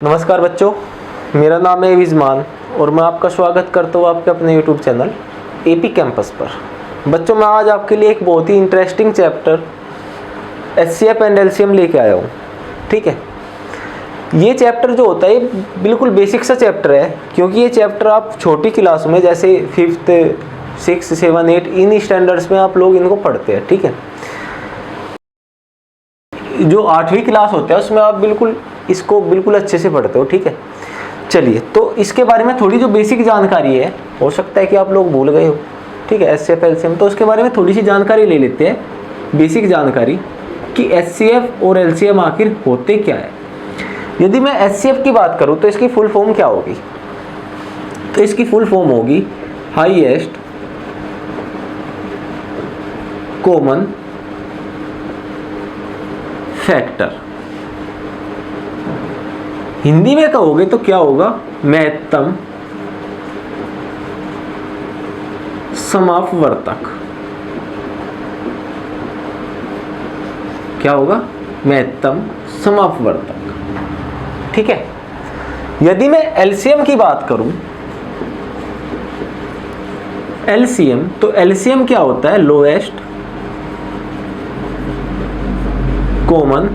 नमस्कार बच्चों, मेरा नाम है विजमान और मैं आपका स्वागत करता हूँ आपके अपने YouTube चैनल एपी कैंपस पर। बच्चों, मैं आज आपके लिए एक बहुत ही interesting chapter HCF and LCM लेके आया हूँ। ठीक है, ये चैप्टर जो होता है बिल्कुल बेसिक सा चैप्टर है, क्योंकि ये चैप्टर आप छोटी क्लासों में जैसे 5th, 6th, 7, 8 इन स्टैंडर्ड्स में आप लोग इनको पढ़ते हैं। ठीक है, जो 8वीं क्लास होता है उसमें आप इसको बिल्कुल अच्छे से पढ़ते हो। ठीक है, चलिए, तो इसके बारे में थोड़ी जो बेसिक जानकारी है, हो सकता है कि आप लोग भूल गए हो। ठीक है, एचसीएफ एलसीएम, तो उसके बारे में थोड़ी सी जानकारी ले लेते हैं, बेसिक जानकारी कि एचसीएफ और एलसीएम आखिर होते क्या है। यदि मैं एचसीएफ की बात करूं तो इसकी फुल फॉर्म क्या होगी? तो इसकी फुल फॉर्म होगी हाईएस्ट कॉमन फैक्टर। हिंदी में कहोगे तो क्या होगा? महत्तम समापवर्तक। क्या होगा? महत्तम समापवर्तक। ठीक है, यदि मैं एलसीएम की बात करूं, एलसीएम, तो एलसीएम क्या होता है? Lowest common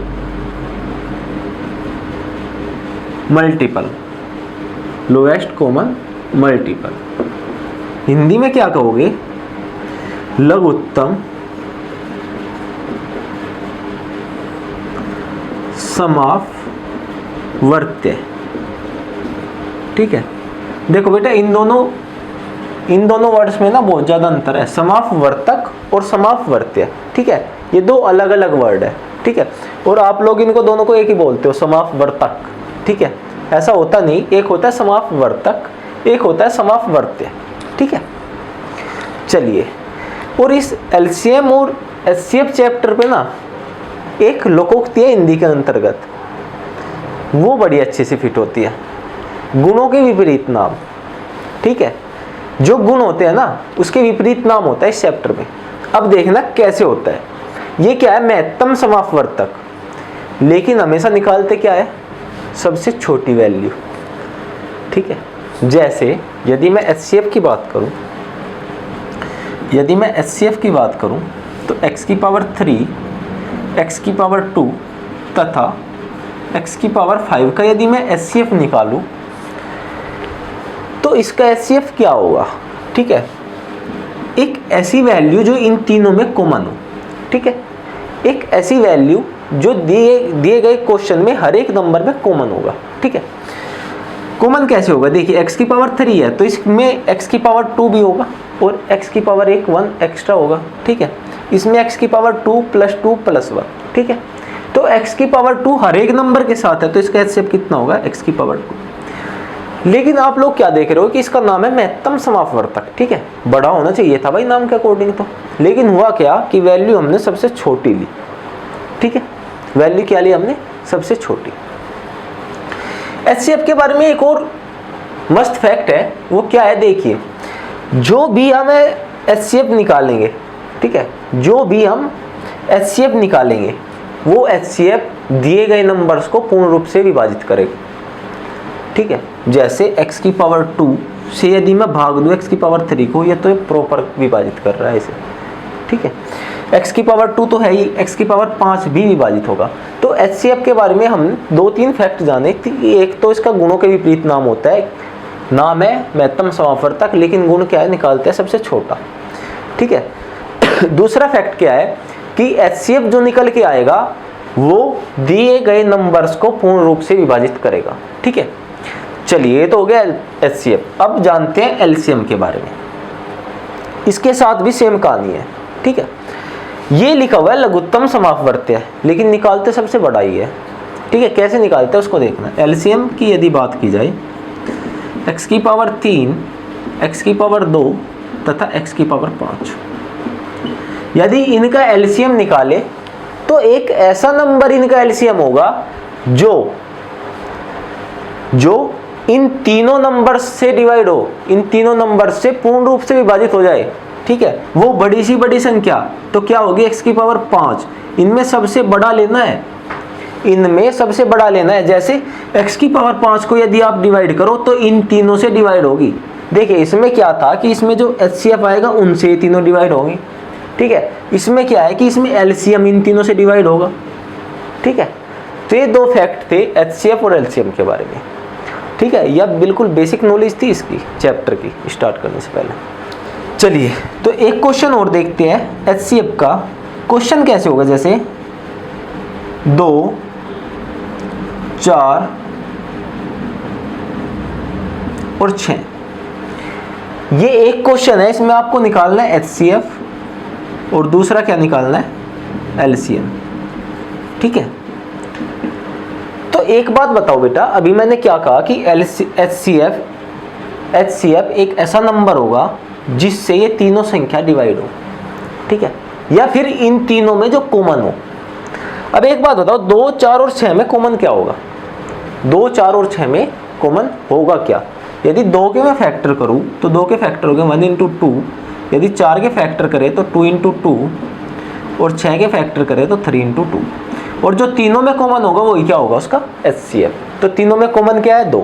multiple. Lowest common multiple. Hindi में क्या कहोगे? लघुत्तम समापवर्त्य। ठीक है, देखो बेटा, इन दोनों वर्ड्स में ना बहुत ज्यादा अंतर है, समापवर्तक और समापवर्त्य। ठीक है, ये दो अलग अलग वर्ड है। ठीक है, और आप लोग इनको दोनों को एक ही बोलते हो, समापवर्तक। ठीक है, ऐसा होता नहीं, एक होता है समापवर्तक, एक होता है समापवर्त्य। ठीक है, चलिए, और इस एलसीएम और एचसीएफ चैप्टर पे ना एक लोकोक्ति है हिंदी के अंतर्गत, वो बड़ी अच्छे से फिट होती है। गुणों के विपरीत नाम। ठीक है, जो गुण होते हैं ना उसके विपरीत नाम होता है इस चैप्टर में। अब देखना कैसे होता है। ये क्या है? महत्तम समापवर्तक, लेकिन हमेशा निकालते क्या है? सबसे छोटी वैल्यू। ठीक है, जैसे यदि मैं एचसीएफ की बात करूं, तो x की पावर 3, x की पावर 2 तथा x की पावर 5 का यदि मैं एचसीएफ निकालूं तो इसका एचसीएफ क्या होगा? ठीक है, एक ऐसी वैल्यू जो इन तीनों में कॉमन हो। ठीक है, एक ऐसी वैल्यू जो दिए गए क्वेश्चन में हर एक नंबर में कॉमन होगा। ठीक है, कॉमन कैसे होगा? देखिए, x की पावर 3 है तो इसमें x की पावर 2 भी होगा और x की पावर 1 एक्स्ट्रा होगा। ठीक है, इसमें x की पावर 2 + 2 + 1। ठीक है, तो x की पावर 2 हर एक नंबर के साथ है तो इसका एचसीएफ कितना होगा? x की पावर 2। लेकिन आप लोग क्या देख रहे हो कि इसका नाम है महत्तम समापवर्तक। ठीक है, बड़ा होना चाहिए था भाई नाम के अकॉर्डिंग तो, लेकिन हुआ क्या कि वैल्यू हमने सबसे छोटी ली। ठीक है, वैल्यू क्या ली हमने? सबसे छोटी। एचसीएफ के बारे में एक और मस्त फैक्ट है, वो क्या है? देखिए, जो भी हम एचसीएफ निकालेंगे, ठीक है, जो भी हम एचसीएफ निकालेंगे वो एचसीएफ दिए गए नंबर्स को पूर्ण रूप से विभाजित करेगा। ठीक है, जैसे x की पावर 2 से यदि मैं भाग दूं x की पावर 3 को, ये तो ये प्रॉपर विभाजित कर रहा है इसे। ठीक है, x की पावर 2 तो है ही, x की पावर 5 भी विभाजित होगा। तो एचसीएफ के बारे में हम 2-3 फैक्ट जाने। एक तो इसका गुणों के विपरीत नाम होता है, नाम है महत्तम समापवर्तक, लेकिन गुण क्या है? निकालते हैं सबसे छोटा। ठीक है, दूसरा फैक्ट क्या है कि एचसीएफ जो निकल के आएगा वो दिए गए नंबर्स को पूर्ण रूप से विभाजित करेगा। ठीक है, चलिए, ये तो हो गया एचसीएफ। अब जानते हैं एलसीएम के बारे में। इसके साथ भी सेम कहानी है। ठीक है, ये लिखा हुआ है लघुत्तम समापवर्त्य, लेकिन निकालते सबसे बड़ा ही है। ठीक है, कैसे निकालते हैं उसको देखना। एलसीएम की यदि बात की जाए, x की पावर 3, x की पावर 2 तथा x की पावर 5, यदि इनका एलसीएम निकाले तो एक ऐसा नंबर इनका एलसीएम होगा जो इन तीनों नंबर्स से डिवाइड हो, इन तीनों नंबर्स से पूर्ण रूप से विभाजित हो जाए। ठीक है, वो बड़ी सी बड़ी संख्या तो क्या होगी? x की पावर 5। इनमें सबसे बड़ा लेना है इनमें सबसे बड़ा लेना है। जैसे x की पावर 5 को यदि आप डिवाइड करो तो इन तीनों से डिवाइड होगी। देखिए इसमें क्या था कि इसमें जो HCF आएगा उनसे ये तीनों डिवाइड होंगे, ठीक है। इसमें क्या है कि इसमें LCM इन तीनों से डिवाइड होगा, ठीक है। तो ये दो फैक्ट थे HCF और LCM के बारे में, ठीक है। यह बिल्कुल बेसिक नॉलेज थी इसकी चैप्टर की स्टार्ट करने से पहले। चलिए तो एक क्वेश्चन और देखते हैं HCF का। क्वेश्चन कैसे होगा, जैसे 2, 4 और 6, ये एक क्वेश्चन है। इसमें आपको निकालना है HCF और दूसरा क्या निकालना है LCM, ठीक है। तो एक बात बताओ बेटा, अभी मैंने क्या कहा कि HCF एक ऐसा नंबर होगा जिससे ये तीनों संख्या डिवाइड हो, ठीक है, या फिर इन तीनों में जो कॉमन हो। अब एक बात बताओ, 2, 4 और 6 में कॉमन क्या होगा? 2, 4 और 6 में कॉमन होगा क्या? यदि 2 के मैं फैक्टर करूं तो 2 के फैक्टर हो गए 1 इंटू 2, यदि 4 के फैक्टर करें तो 2 इंटू 2, और 6 के फैक्टर करें तो 3 इंटू 2, और जो तीनों में कॉमन होगा वही क्या होगा उसका HCF। तो तीनों में कॉमन क्या है? 2।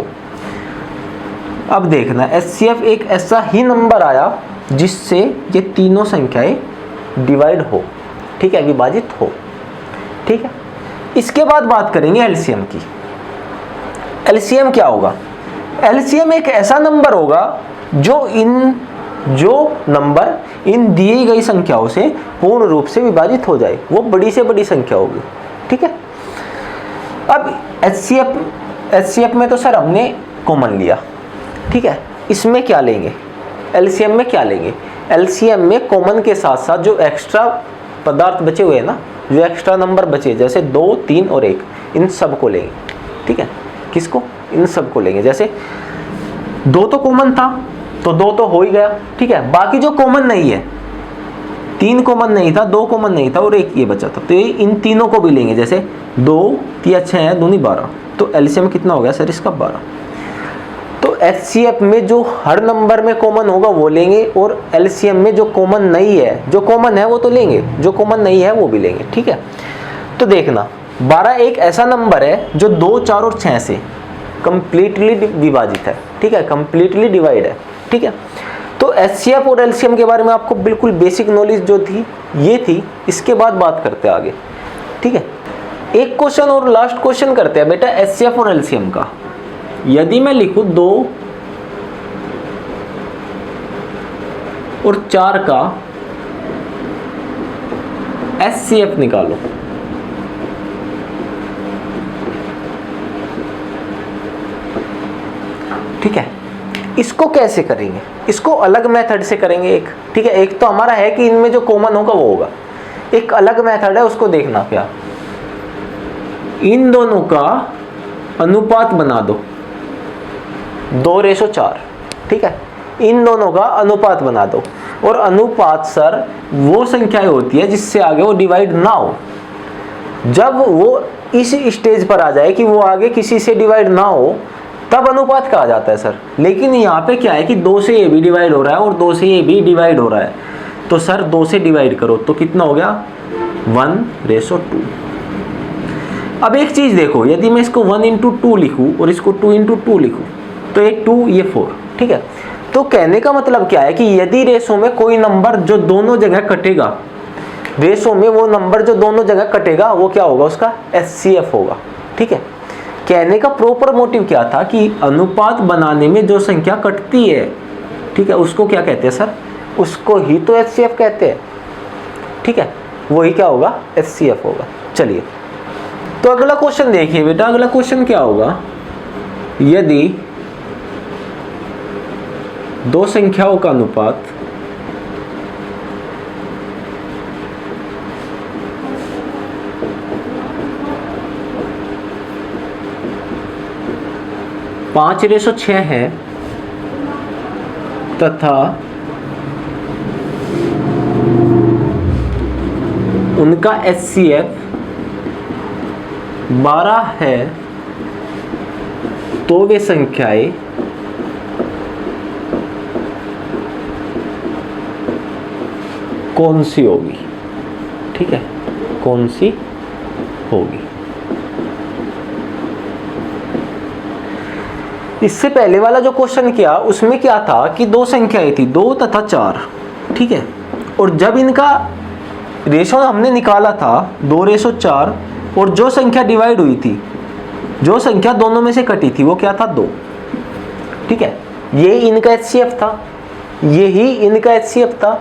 अब देखना HCF एक ऐसा ही नंबर आया जिससे ये तीनों संख्याएं डिवाइड हो, ठीक है, विभाजित हो, ठीक है। इसके बाद बात करेंगे LCM की। LCM क्या होगा? LCM एक ऐसा नंबर होगा जो नंबर इन दी गई संख्याओं से पूर्ण रूप से विभाजित हो जाए, वो बड़ी से बड़ी संख्या होगी, ठीक है। अब HCF में तो सर हमने कॉमन लिया, ठीक है। इसमें क्या लेंगे? LCM में क्या लेंगे? LCM में कॉमन के साथ साथ जो एक्स्ट्रा पदार्थ बचे हुए हैं ना, जो एक्स्ट्रा नंबर बचे, जैसे 2, 3 और 1, इन सब को लेंगे, ठीक है। किसको? इन सब को लेंगे। जैसे 2 तो कॉमन था तो 2 तो हो ही गया, ठीक है। बाकी जो कॉमन नहीं है, 3 कॉमन नहीं था, 2 कॉमन नहीं था और 1 ये बचा था, तो ये इन तीनों को भी लेंगे। जैसे 2, 3, 6 है, 2 12, तो LCM कितना हो गया सर इसका? 12। तो HCF में जो हर नंबर में कॉमन होगा वो लेंगे, और LCM में जो कॉमन नहीं है, जो कॉमन है वो तो लेंगे, जो कॉमन नहीं है वो भी लेंगे, ठीक है। तो देखना 12 एक ऐसा नंबर है जो 2, 4 और 6 से कंप्लीटली विभाजित है, ठीक है, कंप्लीटली डिवाइड है, ठीक है। तो HCF और LCM के बारे में आपको बिल्कुल बेसिक नॉलेज जो थी ये थी। इसके बाद बात करते हैं आगे, ठीक है। एक क्वेश्चन और लास्ट क्वेश्चन करते हैं बेटा HCF और LCM का। यदि मैं लिखूं 2 और 4 का HCF निकालो, ठीक है। इसको कैसे करेंगे? इसको अलग मेथड से करेंगे एक, ठीक है। एक तो हमारा है कि इनमें जो कॉमन होगा वो होगा, एक अलग मेथड है, उसको देखना क्या। इन दोनों का अनुपात बना दो 2:4, ठीक है। इन दोनों का अनुपात बना दो, और अनुपात सर वो संख्याएं होती है जिससे आगे वो डिवाइड ना हो। जब वो इस स्टेज पर आ जाए कि वो आगे किसी से डिवाइड ना हो, तब अनुपात कहा जाता है सर। लेकिन यहाँ पे क्या है कि 2 से ये भी डिवाइड हो रहा है और 2 से ये भी डिवाइड हो रहा है, तो सर 2 से डिवाइड करो तो कितना हो गया? 1:2। अब एक चीज देखो, यदि मैं इसको 1 इंटू 2 लिखूं और इसको 2 इंटू 2 लिखूं तो ये 2 ये 4, ठीक है। तो कहने का मतलब क्या है कि यदि रेशो में कोई नंबर जो दोनों जगह कटेगा, रेशो में वो नंबर जो दोनों जगह कटेगा वो क्या होगा? उसका HCF होगा, ठीक है। कहने का प्रॉपर मोटिव क्या था कि अनुपात बनाने में जो संख्या कटती है, ठीक है, उसको क्या कहते हैं सर? उसको ही तो HCF कहते हैं, ठीक है। वही क्या होगा? HCF होगा। चलिए तो अगला क्वेश्चन देखिए बेटा। अगला क्वेश्चन क्या होगा? यदि दो संख्याओं का अनुपात पाँच 5:6 है तथा उनका HCF 12 है, तो वे संख्याएं कौन सी होगी? ठीक है, कौन सी होगी? इससे पहले वाला जो क्वेश्चन किया उसमें क्या था कि दो संख्याएं थी, 2 तथा 4, ठीक है। और जब इनका रेशो हमने निकाला था 2:4, और जो संख्या डिवाइड हुई थी, जो संख्या दोनों में से कटी थी, वो क्या था 2, ठीक है। ये इनका HCF था, यही इनका HCF था।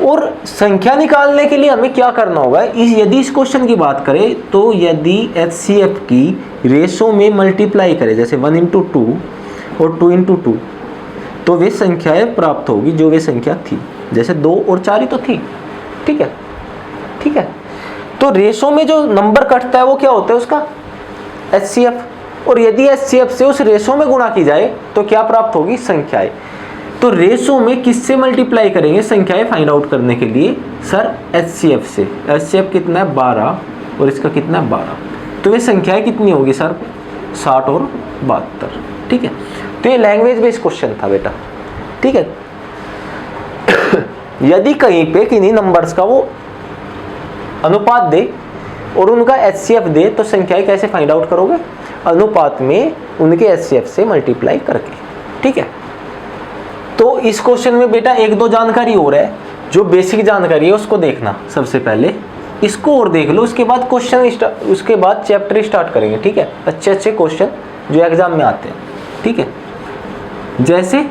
और संख्या निकालने के लिए हमें क्या करना होगा, यदि इस क्वेश्चन की बात करें तो यदि HCF की रेशो में मल्टीप्लाई करें, जैसे 1 × 2 और 2 × 2, तो वे संख्याएं प्राप्त होगी जो वे संख्या थी, जैसे 2 और 4 ही तो थी, ठीक है, ठीक है। तो रेशो में जो नंबर कटता है वो क्या होता है, उसका HCF। और यदि HCF से उस रेशो में गुणा की जाए तो क्या प्राप्त होगी, संख्याएं। तो रेशो में किससे मल्टीप्लाई करेंगे संख्याएं फाइंड आउट करने के लिए, सर HCF से। HCF कितना है 12 और इसका कितना है 12, तो ये संख्याएं कितनी होगी सर, 60 और 72, ठीक है। तो ये लैंग्वेज बेस्ड क्वेश्चन था बेटा, ठीक है। यदि कहीं पे किन्हीं नंबर्स का वो अनुपात दे और उनका HCF दे तो संख्याएं कैसे फाइंड आउट करोगे, अनुपात में उनके HCF से मल्टीप्लाई करके, ठीक है। तो इस क्वेश्चन में बेटा एक दो जानकारी और है, जो बेसिक जानकारी है उसको देखना सबसे पहले, इसको और देख लो, उसके बाद क्वेश्चन उसके बाद चैप्टर स्टार्ट करेंगे, ठीक है। अच्छे अच्छे क्वेश्चन जो एग्जाम में आते हैं, ठीक है। जैसे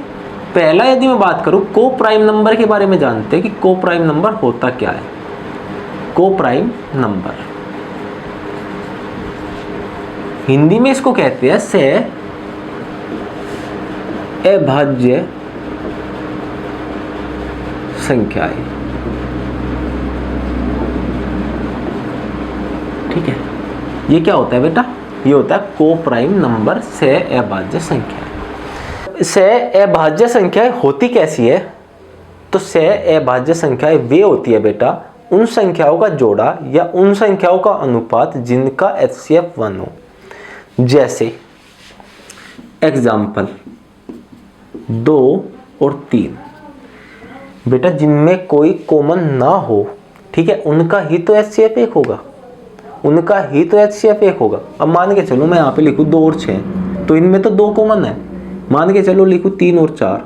पहला यदि मैं बात करूं, को प्राइम नंबर के बारे में जानते हैं कि को प्राइम नंबर होता क्या है। को प्राइम नंबर हिंदी में इसको कहते हैं से अभाज्य संख्याएं, ठीक है। ये क्या होता है बेटा, ये होता है को प्राइम नंबर से अभाज्य संख्याएं। से अभाज्य संख्याएं होती कैसी है, तो से अभाज्य संख्याएं वे होती है बेटा उन संख्याओं का जोड़ा या उन संख्याओं का अनुपात जिनका HCF 1 हो। जैसे एग्जाम्पल 2 और 3 बेटा, जिनमें कोई कॉमन ना हो, ठीक है, उनका ही तो HCF 1 होगा, उनका ही तो HCF 1 होगा। अब मान के चलो मैं यहाँ पे लिखूँ 2 और 6, तो इनमें तो 2 कॉमन है। मान के चलो लिखूँ 3 और 4,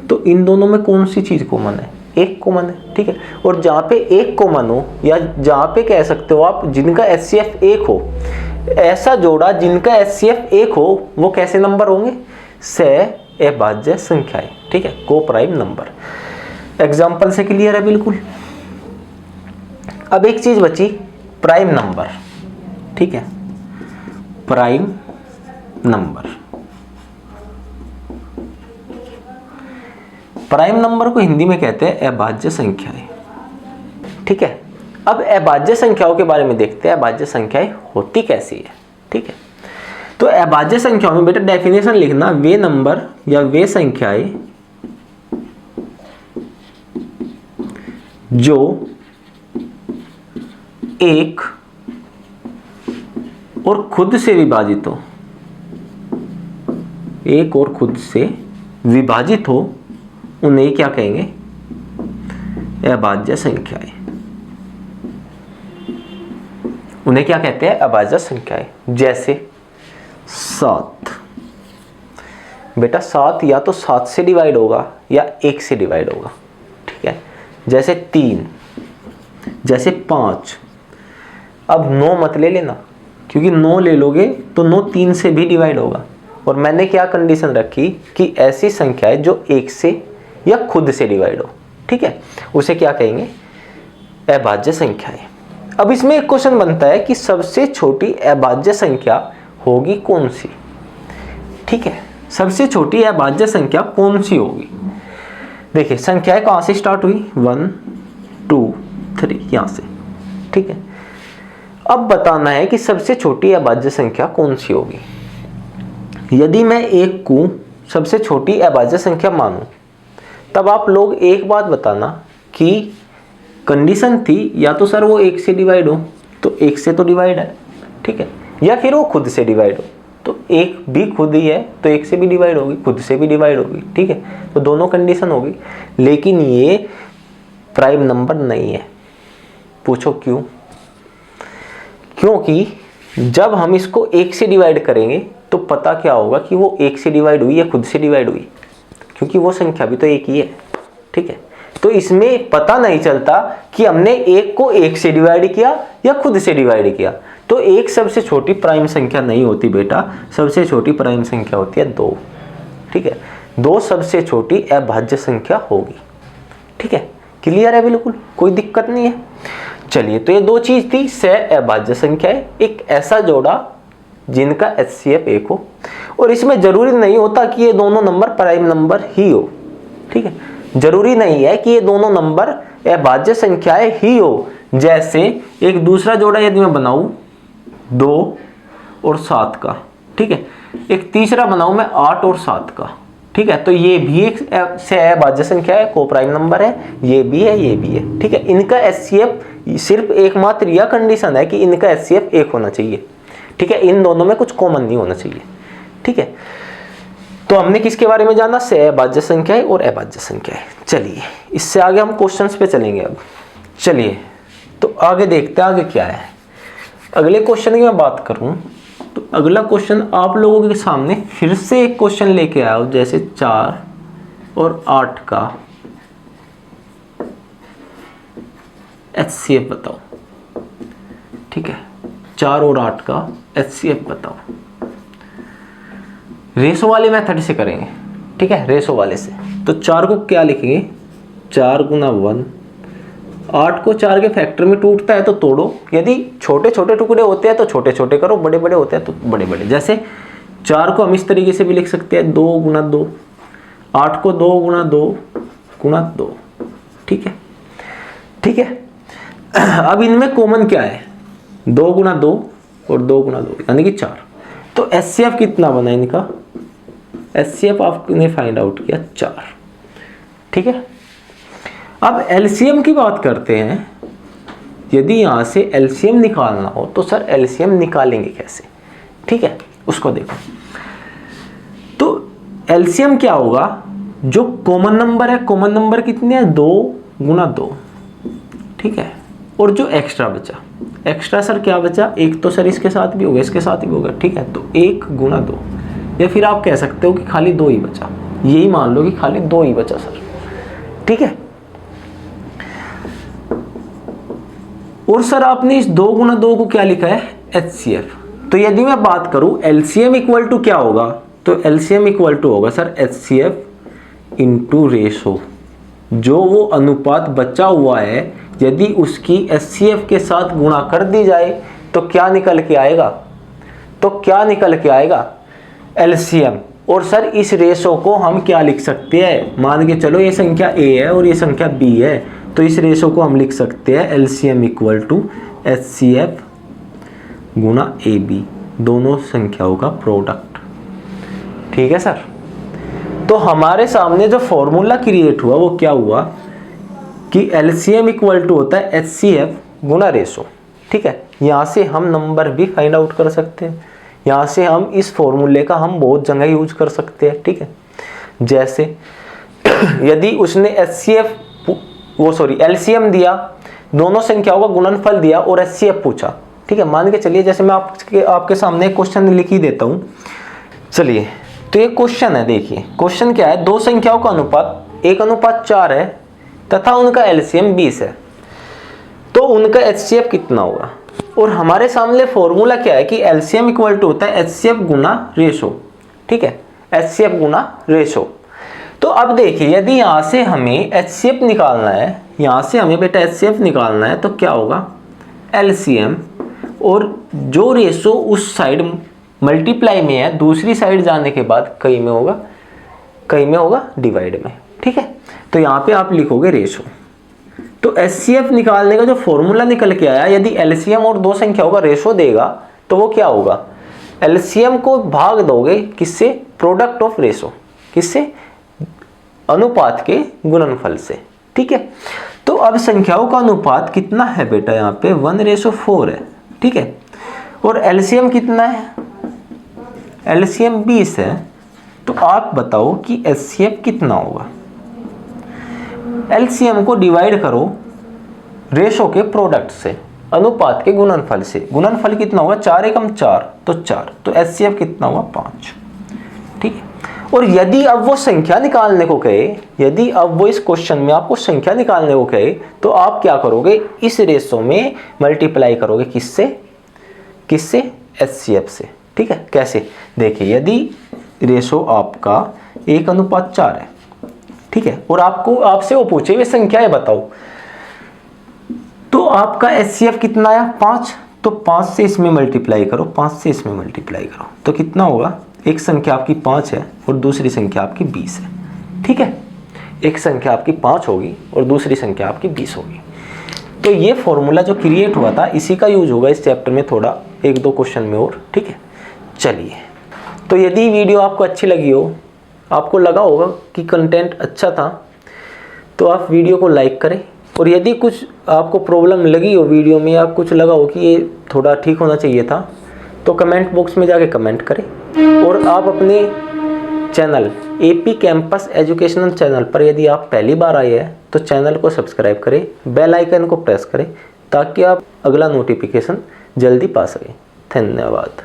तो इन दोनों में कौन सी चीज़ कॉमन है, 1 कॉमन है, ठीक है। और जहाँ पे 1 कॉमन हो, या जहाँ पे कह सकते हो आप जिनका HCF 1 हो, ऐसा जोड़ा जिनका HCF 1 हो, वो कैसे नंबर होंगे, से अभाज्य संख्याएं, ठीक है, को प्राइम नंबर। एग्जाम्पल से क्लियर है बिल्कुल। अब एक चीज बची, प्राइम नंबर, ठीक है, प्राइम नंबर। प्राइम नंबर को हिंदी में कहते हैं अभाज्य संख्याएं, ठीक है। अब अभाज्य संख्याओं के बारे में देखते हैं, अभाज्य संख्याएं होती कैसी है, ठीक है। तो अभाज्य संख्याओं में बेटा डेफिनेशन लिखना, वे नंबर या वे संख्याएं जो एक और खुद से विभाजित हो, एक और खुद से विभाजित हो, उन्हें क्या कहेंगे, अभाज्य संख्याएं। उन्हें क्या कहते हैं, अभाज्य संख्याएं। जैसे 7 बेटा, 7 या तो 7 से डिवाइड होगा या 1 से डिवाइड होगा, ठीक है। जैसे 3, जैसे 5। अब 9 मत ले लेना, क्योंकि 9 ले लोगे तो 9 3 से भी डिवाइड होगा। और मैंने क्या कंडीशन रखी कि ऐसी संख्याएं जो 1 से या खुद से डिवाइड हो, ठीक है, उसे क्या कहेंगे, अभाज्य संख्याएं। अब इसमें एक क्वेश्चन बनता है कि सबसे छोटी अभाज्य संख्या होगी कौन सी, ठीक है, सबसे छोटी अभाज्य संख्या कौन सी होगी। देखिए संख्याएं कहां से स्टार्ट हुई, 1 2 3 यहां से, ठीक है। अब बताना है कि सबसे छोटी अभाज्य संख्या कौन सी होगी। यदि मैं 1 को सबसे छोटी अभाज्य संख्या मानूं, तब आप लोग एक बात बताना कि कंडीशन थी या तो सर वो 1 से डिवाइड हो, तो 1 से तो डिवाइड है, ठीक है, या फिर वो खुद से डिवाइड हो, तो 1 भी खुद ही है तो 1 से भी डिवाइड होगी, खुद से भी डिवाइड होगी, ठीक है। तो दोनों कंडीशन होगी, लेकिन ये प्राइम नंबर नहीं है। पूछो क्यों? क्योंकि जब हम इसको 1 से डिवाइड करेंगे तो पता क्या होगा कि वो 1 से डिवाइड हुई या खुद से डिवाइड हुई, क्योंकि वो संख्या भी तो एक ही है। ठीक है, तो इसमें पता नहीं चलता कि हमने 1 को 1 से डिवाइड किया या खुद से डिवाइड किया। तो 1 सबसे छोटी प्राइम संख्या नहीं होती बेटा, सबसे छोटी प्राइम संख्या होती है 2। ठीक है, 2 सबसे छोटी अभाज्य संख्या होगी। ठीक है, क्लियर है, बिल्कुल कोई दिक्कत नहीं है। चलिए, तो ये 2 चीज थी, सह अभाज्य संख्या है, एक ऐसा जोड़ा जिनका HCF 1 हो, और इसमें जरूरी नहीं होता कि ये दोनों नंबर प्राइम नंबर ही हो। ठीक है, जरूरी नहीं है कि ये दोनों नंबर अभाज्य संख्याएं ही हो। जैसे एक दूसरा जोड़ा यदि मैं बनाऊं 2 और 7 का, ठीक है, एक तीसरा बनाऊं मैं 8 और 7 का, ठीक है, तो ये भी एक सह अभाज्य संख्या है, को प्राइम नंबर है, ये भी है, ये भी है। ठीक है, इनका HCF सिर्फ एकमात्र यह कंडीशन है कि इनका HCF 1 होना चाहिए। ठीक है, इन दोनों में कुछ कॉमन नहीं होना चाहिए। ठीक है, तो हमने किसके बारे में जाना, सह अभाज्य संख्याएं और अभाज्य संख्याएं। चलिए, इससे आगे हम क्वेश्चंस पे चलेंगे अब। चलिए, तो आगे देखते हैं आगे क्या है। अगले क्वेश्चन की मैं बात करूं तो अगला क्वेश्चन आप लोगों के सामने फिर से एक क्वेश्चन लेके आया हूं, जैसे 4 और 8 का HCF बताओ। ठीक है, 4 और 8 का HCF बताओ। रेशो वाले मेथड से करेंगे। ठीक है, रेशो वाले से। तो 4 को क्या लिखेंगे, 4 गुना 1। 8 को 4 के फैक्टर में टूटता है तो तोड़ो, यदि छोटे छोटे टुकड़े होते हैं तो छोटे छोटे करो, बड़े बड़े होते हैं तो बड़े बड़े। जैसे 4 को हम इस तरीके से भी लिख सकते हैं, 2 गुना 2। 8 को 2 गुना 2 गुना 2। ठीक है, ठीक है। अब इनमें कॉमन क्या है, 2 गुना 2 और 2 गुना 2 यानी कि 4। तो HCF कितना बना इनका, HCF आपने फाइंड आउट किया 4। ठीक है, अब LCM की बात करते हैं। यदि यहां से LCM निकालना हो तो सर LCM निकालेंगे कैसे। ठीक है, उसको देखो। तो LCM क्या होगा, जो कॉमन नंबर है, कॉमन नंबर कितने हैं, 2 गुना 2। ठीक है, और जो एक्स्ट्रा बचा, एक्स्ट्रा सर क्या बचा, एक तो सर इसके साथ भी होगा, इसके साथ भी होगा। ठीक है, तो 1 गुना 2, या फिर आप कह सकते हो कि खाली 2 ही बचा, यही मान लो कि खाली 2 ही बचा सर। ठीक है, और सर आपने इस 2 गुना 2 को क्या लिखा है, HCF। तो यदि मैं बात करूं LCM इक्वल टू क्या होगा, तो LCM इक्वल टू होगा सर HCF इंटू रेशो। जो वो अनुपात बचा हुआ है यदि उसकी HCF के साथ गुणा कर दी जाए तो क्या निकल के आएगा, तो क्या निकल के आएगा, LCM। और सर इस रेशो को हम क्या लिख सकते हैं, मान के चलो ये संख्या A है और ये संख्या B है, तो इस रेशो को हम लिख सकते हैं LCM इक्वल टू HCF गुना AB, दोनों संख्याओं का प्रोडक्ट। ठीक है सर, तो हमारे सामने जो फॉर्मूला क्रिएट हुआ वो क्या हुआ कि LCM इक्वल टू होता है HCF गुना रेशो। ठीक है, यहाँ से हम नंबर भी फाइंड आउट कर सकते हैं, यहाँ से हम इस फॉर्मूले का हम बहुत जगह यूज कर सकते हैं। ठीक है, जैसे यदि उसने LCM दिया, दोनों संख्याओं का गुणनफल दिया और HCF पूछा। ठीक है, मान के चलिए जैसे मैं आपके सामने एक क्वेश्चन लिख ही देता हूँ। चलिए, तो ये क्वेश्चन है, देखिए क्वेश्चन क्या है, 2 संख्याओं का अनुपात 1:4 है तथा उनका LCM 20 है, तो उनका HCF कितना होगा। और हमारे सामने फॉर्मूला क्या है कि LCM इक्वल टू होता है HCF गुना रेशो। ठीक है, HCF गुना रेशो। तो अब देखिए यदि यहाँ से हमें HCF निकालना है, यहाँ से हमें बेटा HCF निकालना है, तो क्या होगा LCM, और जो रेशो उस साइड मल्टीप्लाई में है, दूसरी साइड जाने के बाद कहीं में होगा डिवाइड में। ठीक है, तो यहाँ पे आप लिखोगे रेशो। तो HCF निकालने का जो फॉर्मूला निकल के आया, यदि LCM और 2 संख्याओं का रेशो देगा तो वो क्या होगा, LCM को भाग दोगे किससे, प्रोडक्ट ऑफ रेशो, किससे, अनुपात के गुणनफल से। ठीक है, तो अब संख्याओं का अनुपात कितना है बेटा, यहाँ पे 1:4 है। ठीक है, और LCM कितना है, LCM 20 है। तो आप बताओ कि HCF कितना होगा। LCM को डिवाइड करो रेशो के प्रोडक्ट से। अनुपात के गुणनफल से। गुणनफल कितना हुआ 4 एकम 4 तो 4, तो HCF कितना हुआ 5। ठीक है। और यदि अब वो संख्या निकालने को कहे, यदि अब वो इस क्वेश्चन में आपको संख्या निकालने को कहे तो आप क्या करोगे, इस रेशो में मल्टीप्लाई करोगे किससे, किससे, HCF से। ठीक है। कैसे, देखिए यदि रेशो आपका 1:4 है, ठीक है, और आपसे वो पूछे वे संख्याएं बताओ, तो आपका HCF कितना आया 5, तो 5 से इसमें मल्टीप्लाई करो, 5 से इसमें मल्टीप्लाई करो, तो कितना होगा, एक संख्या आपकी 5 है और दूसरी संख्या आपकी 20 है। ठीक है। एक संख्या आपकी 5 होगी और दूसरी संख्या आपकी 20 होगी। तो ये फॉर्मूला जो क्रिएट हुआ था इसी का यूज होगा इस चैप्टर में, थोड़ा 1-2 क्वेश्चन में और। ठीक है। चलिए, तो यदि वीडियो आपको अच्छी लगी हो, आपको लगा होगा कि कंटेंट अच्छा था, तो आप वीडियो को लाइक करें, और यदि कुछ आपको प्रॉब्लम लगी हो वीडियो में या कुछ लगा हो कि ये थोड़ा ठीक होना चाहिए था, तो कमेंट बॉक्स में जाके कमेंट करें। और आप अपने channel AP campus educational channel पर यदि आप पहली बार आए हैं तो चैनल को सब्सक्राइब करें, बेल आइकन को प्रेस करें ताकि आप अगला नोटिफिकेशन जल्दी पा सकें। धन्यवाद।